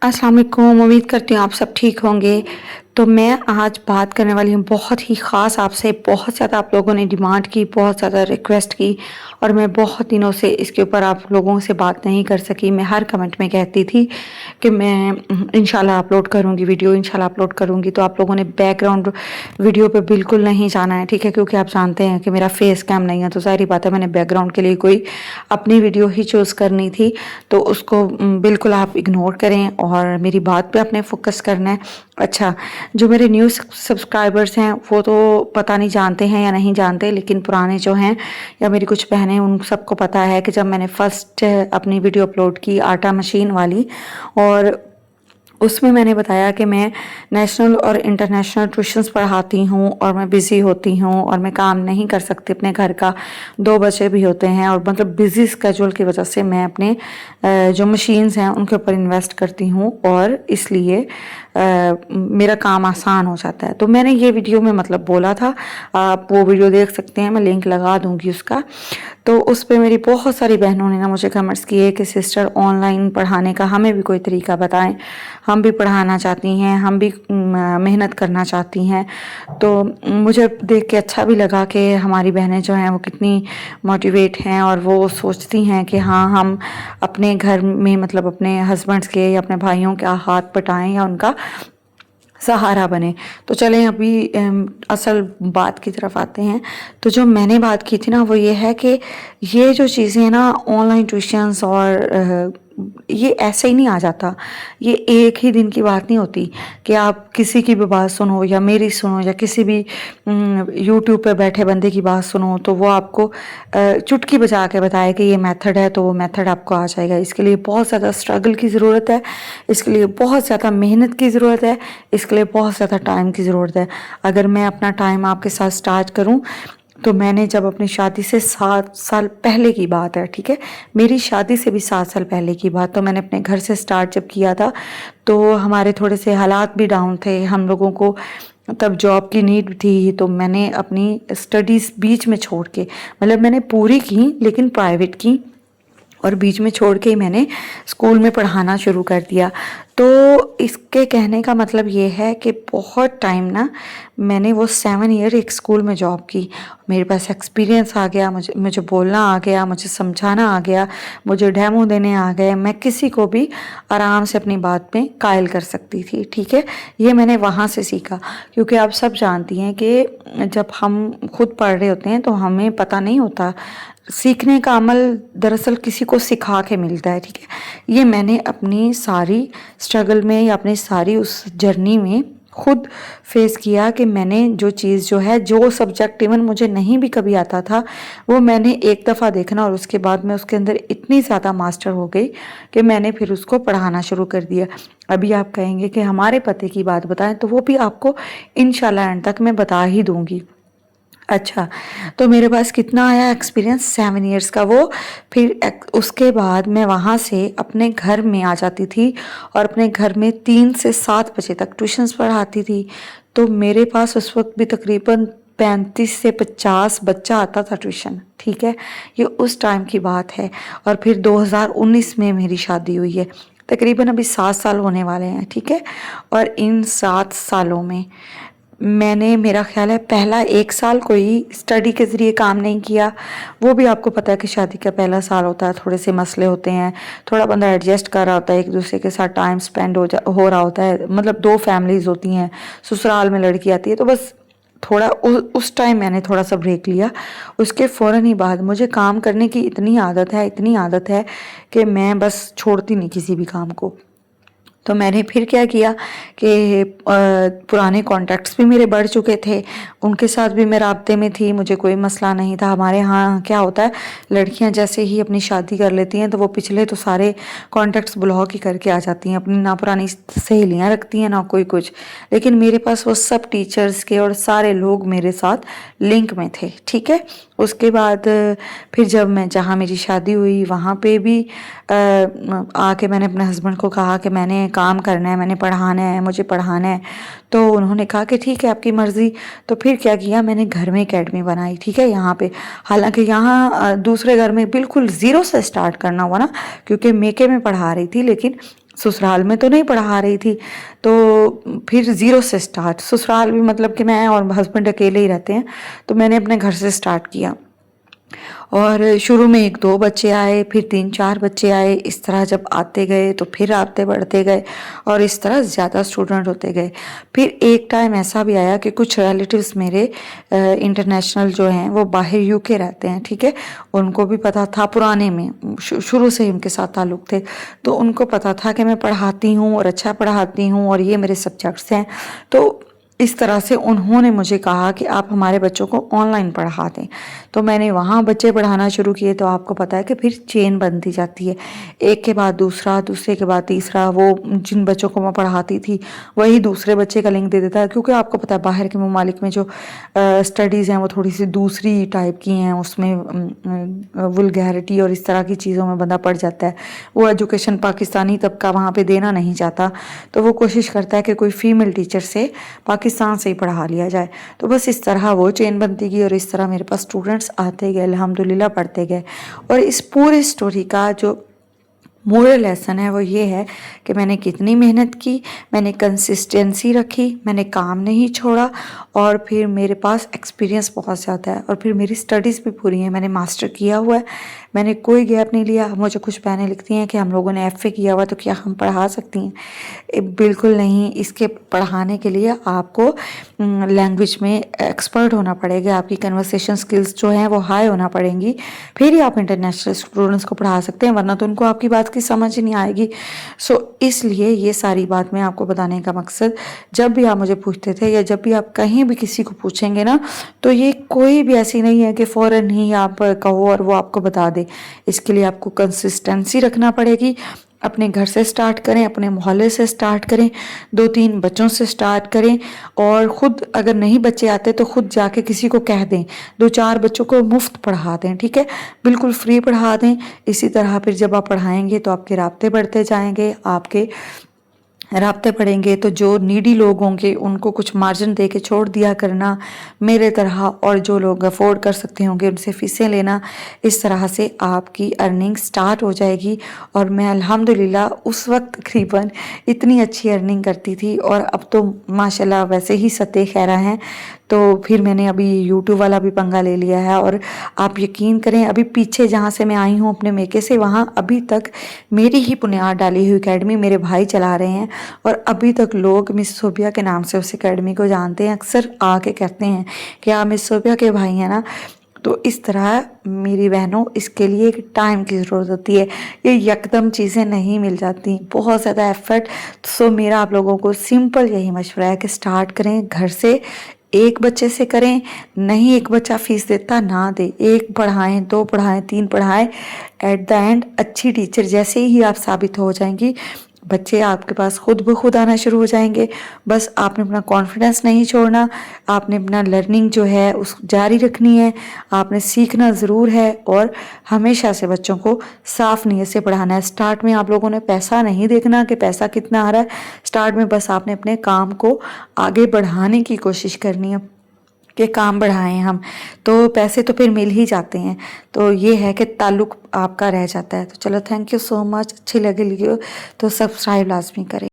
अस्सलाम वालेकुम। उम्मीद करती हूँ आप सब ठीक होंगे। तो मैं आज बात करने वाली हूँ बहुत ही ख़ास आपसे। बहुत ज़्यादा आप लोगों ने डिमांड की, बहुत ज़्यादा रिक्वेस्ट की और मैं बहुत दिनों से इसके ऊपर आप लोगों से बात नहीं कर सकी। मैं हर कमेंट में कहती थी कि मैं इंशाल्लाह अपलोड करूँगी वीडियो, इंशाल्लाह अपलोड करूँगी। तो आप लोगों ने बैकग्राउंड वीडियो पे बिल्कुल नहीं जाना है, ठीक है, क्योंकि आप जानते हैं कि मेरा फेस कैम नहीं है, तो ज़ाहिर बात है मैंने बैकग्राउंड के लिए कोई अपनी वीडियो ही चूज़ करनी थी। तो उसको बिल्कुल आप इग्नोर करें और मेरी बात पे आपने फोकस करना है। अच्छा, जो मेरे न्यू सब्सक्राइबर्स हैं वो तो पता नहीं जानते हैं या नहीं जानते, लेकिन पुराने जो हैं या मेरी कुछ बहनें, उन सबको पता है कि जब मैंने फ़र्स्ट अपनी वीडियो अपलोड की आटा मशीन वाली, और उसमें मैंने बताया कि मैं नेशनल और इंटरनेशनल ट्यूशन्स पढ़ाती हूँ और मैं बिज़ी होती हूँ और मैं काम नहीं कर सकती, अपने घर का 2 बच्चे भी होते हैं और मतलब बिज़ी स्केड्यूल की वजह से मैं अपने जो मशीन्स हैं उनके ऊपर इन्वेस्ट करती हूँ और इसलिए मेरा काम आसान हो जाता है। तो मैंने ये वीडियो में मतलब बोला था, आप वो वीडियो देख सकते हैं, मैं लिंक लगा दूँगी उसका। तो उस पे मेरी बहुत सारी बहनों ने ना मुझे कमेंट्स किए कि सिस्टर ऑनलाइन पढ़ाने का हमें भी कोई तरीका बताएं, हम भी पढ़ाना चाहती हैं, हम भी मेहनत करना चाहती हैं। तो मुझे देख के अच्छा भी लगा कि हमारी बहनें जो हैं वो कितनी मोटिवेट हैं और वो सोचती हैं कि हाँ, हम अपने घर में मतलब अपने हस्बैंड्स के या अपने भाइयों का हाथ बटाएं या उनका सहारा बने। तो चलें अभी असल बात की तरफ आते हैं। तो जो मैंने बात की थी ना वो ये है कि ये जो चीज़ें हैं ना, ऑनलाइन ट्यूशन्स और ये ऐसे ही नहीं आ जाता। ये एक ही दिन की बात नहीं होती कि आप किसी की भी बात सुनो या मेरी सुनो या किसी भी यूट्यूब पे बैठे बंदे की बात सुनो तो वो आपको चुटकी बजा के बताए कि ये मेथड है तो वो मेथड आपको आ जाएगा। इसके लिए बहुत ज़्यादा स्ट्रगल की ज़रूरत है, इसके लिए बहुत ज़्यादा मेहनत की ज़रूरत है, इसके लिए बहुत ज़्यादा टाइम की ज़रूरत है। अगर मैं अपना टाइम आपके साथ स्टार्ट करूं तो मैंने जब अपनी शादी से 7 साल पहले की बात है, ठीक है, मेरी शादी से भी 7 साल पहले की बात, तो मैंने अपने घर से स्टार्ट जब किया था तो हमारे थोड़े से हालात भी डाउन थे, हम लोगों को तब जॉब की नीड थी। तो मैंने अपनी स्टडीज़ बीच में छोड़ के, मतलब मैंने पूरी की लेकिन प्राइवेट की, और बीच में छोड़ के ही मैंने स्कूल में पढ़ाना शुरू कर दिया। तो इसके कहने का मतलब ये है कि बहुत टाइम ना मैंने वो 7 ईयर एक स्कूल में जॉब की, मेरे पास एक्सपीरियंस आ गया, मुझे बोलना आ गया, मुझे समझाना आ गया, मुझे डेमो देने आ गए, मैं किसी को भी आराम से अपनी बात में कायल कर सकती थी, ठीक है। ये मैंने वहाँ से सीखा, क्योंकि आप सब जानती हैं कि जब हम खुद पढ़ रहे होते हैं तो हमें पता नहीं होता, सीखने का अमल दरअसल किसी को सिखा के मिलता है, ठीक है। ये मैंने अपनी सारी स्ट्रगल में या अपनी सारी उस जर्नी में खुद फेस किया कि मैंने जो चीज़ जो है, जो सब्जेक्ट इवन मुझे नहीं भी कभी आता था, वो मैंने एक दफ़ा देखना और उसके बाद मैं उसके अंदर इतनी ज़्यादा मास्टर हो गई कि मैंने फिर उसको पढ़ाना शुरू कर दिया। अभी आप कहेंगे कि हमारे पति की बात बताएं, तो वो भी आपको इंशाल्लाह एंड तक मैं बता ही दूंगी। अच्छा, तो मेरे पास कितना आया एक्सपीरियंस, 7 इयर्स का वो। फिर उसके बाद मैं वहाँ से अपने घर में आ जाती थी और अपने घर में 3 से 7 बजे तक ट्यूशन्स पढ़ाती थी। तो मेरे पास उस वक्त भी तकरीबन 35 से 50 बच्चा आता था ट्यूशन, ठीक है। ये उस टाइम की बात है। और फिर 2019 में मेरी शादी हुई है, तकरीबन अभी 7 साल होने वाले हैं, ठीक है। और इन 7 सालों में मैंने, मेरा ख्याल है, पहला 1 साल कोई स्टडी के ज़रिए काम नहीं किया। वो भी आपको पता है कि शादी का पहला साल होता है, थोड़े से मसले होते हैं, थोड़ा बंदा एडजस्ट कर रहा होता है, एक दूसरे के साथ टाइम स्पेंड हो रहा होता है। मतलब 2 फैमिलीज़ होती हैं, ससुराल में लड़की आती है, तो बस थोड़ा उस टाइम मैंने थोड़ा सा ब्रेक लिया। उसके फ़ौरन ही बाद मुझे काम करने की इतनी आदत है कि मैं बस छोड़ती नहीं किसी भी काम को। तो मैंने फिर क्या किया कि पुराने कॉन्टैक्ट्स भी मेरे बढ़ चुके थे, उनके साथ भी मैं राब्ते में थी, मुझे कोई मसला नहीं था। हमारे यहाँ क्या होता है, लड़कियां जैसे ही अपनी शादी कर लेती हैं तो वो पिछले तो सारे कॉन्टैक्ट्स ब्लॉक ही करके आ जाती हैं, अपनी ना पुरानी सहेलियाँ रखती हैं ना कोई कुछ। लेकिन मेरे पास वो सब टीचर्स के और सारे लोग मेरे साथ लिंक में थे, ठीक है। उसके बाद फिर जब मैं, जहाँ मेरी शादी हुई वहाँ पे भी आके मैंने अपने हस्बैंड को कहा कि मैंने काम करना है, मैंने पढ़ाना है, मुझे पढ़ाना है। तो उन्होंने कहा कि ठीक है, आपकी मर्ज़ी। तो फिर क्या किया, मैंने घर में एकेडमी बनाई, ठीक है, यहाँ पे। हालांकि यहाँ दूसरे घर में बिल्कुल ज़ीरो से स्टार्ट करना हुआ ना, क्योंकि मेके में पढ़ा रही थी, लेकिन ससुराल में तो नहीं पढ़ा रही थी, तो फिर ज़ीरो से स्टार्ट। ससुराल भी मतलब कि मैं और हस्बैंड अकेले ही रहते हैं, तो मैंने अपने घर से स्टार्ट किया। और शुरू में 1-2 बच्चे आए, फिर 3-4 बच्चे आए। इस तरह जब आते गए तो फिर आते बढ़ते गए और इस तरह ज़्यादा स्टूडेंट होते गए। फिर एक टाइम ऐसा भी आया कि कुछ रिलेटिव्स मेरे इंटरनेशनल जो हैं वो बाहर यूके रहते हैं, ठीक है। उनको भी पता था, पुराने में शुरू से ही उनके साथ ताल्लुक़ थे, तो उनको पता था कि मैं पढ़ाती हूँ और अच्छा पढ़ाती हूँ और ये मेरे सब्जेक्ट्स हैं। तो इस तरह से उन्होंने मुझे कहा कि आप हमारे बच्चों को ऑनलाइन पढ़ा दें। तो मैंने वहाँ बच्चे पढ़ाना शुरू किए। तो आपको पता है कि फिर चेन बनती जाती है, एक के बाद दूसरा, दूसरे के बाद तीसरा। वो जिन बच्चों को मैं पढ़ाती थी वही दूसरे बच्चे का लिंक दे देता है, क्योंकि आपको पता है बाहर के ममालिक में जो स्टडीज़ हैं वो थोड़ी सी दूसरी टाइप की हैं, उसमें वल्गैरिटी और इस तरह की चीज़ों में बंदा पड़ जाता है। वो एजुकेशन पाकिस्तानी तबका वहाँ पे देना नहीं चाहता, तो वो कोशिश करता है कि कोई फीमेल टीचर से पाकिस्तान से ही पढ़ा लिया जाए। तो बस इस तरह वो चेन बनती गई और इस तरह मेरे पास स्टूडेंट्स आते गए, अल्हम्दुलिल्लाह पढ़ते गए। और इस पूरी स्टोरी का जो मोरल लेसन है वो ये है कि मैंने कितनी मेहनत की, मैंने कंसिस्टेंसी रखी, मैंने काम नहीं छोड़ा, और फिर मेरे पास एक्सपीरियंस बहुत ज़्यादा है, और फिर मेरी स्टडीज़ भी पूरी हैं। मैंने मास्टर किया हुआ है, मैंने कोई गैप नहीं लिया। मुझे कुछ बहनें लिखती हैं कि हम लोगों ने FA किया हुआ तो क्या हम पढ़ा सकती हैं? बिल्कुल नहीं। इसके पढ़ाने के लिए आपको लैंग्वेज में एक्सपर्ट होना पड़ेगा, आपकी कन्वर्सेशन स्किल्स जो हैं वो हाई होना पड़ेंगी, फिर ही आप इंटरनेशनल स्टूडेंट्स को पढ़ा सकते हैं, वरना तो उनको आपकी बात की समझ ही नहीं आएगी। इसलिए ये सारी बात मैं आपको बताने का मकसद, जब भी आप मुझे पूछते थे या जब भी आप कहीं भी किसी को पूछेंगे ना, तो ये कोई भी ऐसी नहीं है कि फ़ौरन ही आप कहो और वो आपको बता दे। इसके लिए आपको कंसिस्टेंसी रखना पड़ेगी। अपने घर से स्टार्ट करें, अपने मोहल्ले से स्टार्ट करें, 2-3 बच्चों से स्टार्ट करें, और ख़ुद अगर नहीं बच्चे आते तो ख़ुद जाके किसी को कह दें, 2-4 बच्चों को मुफ्त पढ़ा दें, ठीक है, बिल्कुल फ्री पढ़ा दें। इसी तरह फिर जब आप पढ़ाएंगे तो आपके राब्ते बढ़ते जाएंगे, आपके राब्ते पड़ेंगे तो जो नीडी लोग होंगे उनको कुछ मार्जिन दे के छोड़ दिया करना मेरे तरह, और जो लोग अफोर्ड कर सकते होंगे उनसे फ़ीसें लेना। इस तरह से आपकी अर्निंग स्टार्ट हो जाएगी। और मैं अल्हम्दुलिल्लाह उस वक्त तकरीबन इतनी अच्छी अर्निंग करती थी, और अब तो माशाल्लाह वैसे ही सत्ते खैरा हैं। तो फिर मैंने अभी यूट्यूब वाला भी पंगा ले लिया है, और आप यकीन करें अभी पीछे जहाँ से मैं आई हूँ अपने मेके से, वहाँ अभी तक मेरी ही बुनियाद डाली हुई एकेडमी मेरे भाई चला रहे हैं, और अभी तक लोग मिस सोबिया के नाम से उस एकेडमी को जानते हैं। अक्सर आके कहते हैं कि आप मिस सोबिया के भाई हैं ना। तो इस तरह मेरी बहनों, इसके लिए एक टाइम की ज़रूरत होती है, ये यकदम चीज़ें नहीं मिल जाती, बहुत ज़्यादा एफर्ट। सो मेरा आप लोगों को सिंपल यही मशवरा है कि स्टार्ट करें घर से, एक बच्चे से करें। नहीं एक बच्चा फीस देता ना दे, 1 पढ़ाएं, 2 पढ़ाएं, 3 पढ़ाएं। एट द एंड अच्छी टीचर जैसे ही आप साबित हो जाएंगी, बच्चे आपके पास खुद ब खुद आना शुरू हो जाएंगे। बस आपने अपना कॉन्फिडेंस नहीं छोड़ना, आपने अपना लर्निंग जो है उस जारी रखनी है, आपने सीखना ज़रूर है, और हमेशा से बच्चों को साफ नीयत से पढ़ाना है। स्टार्ट में आप लोगों ने पैसा नहीं देखना कि पैसा कितना आ रहा है, स्टार्ट में बस आपने अपने काम को आगे बढ़ाने की कोशिश करनी है कि काम बढ़ाएं हम, तो पैसे तो फिर मिल ही जाते हैं। तो ये है कि ताल्लुक़ आपका रह जाता है। तो चलो, थैंक यू सो मच। अच्छी लगी वीडियो तो सब्सक्राइब लाजमी करें।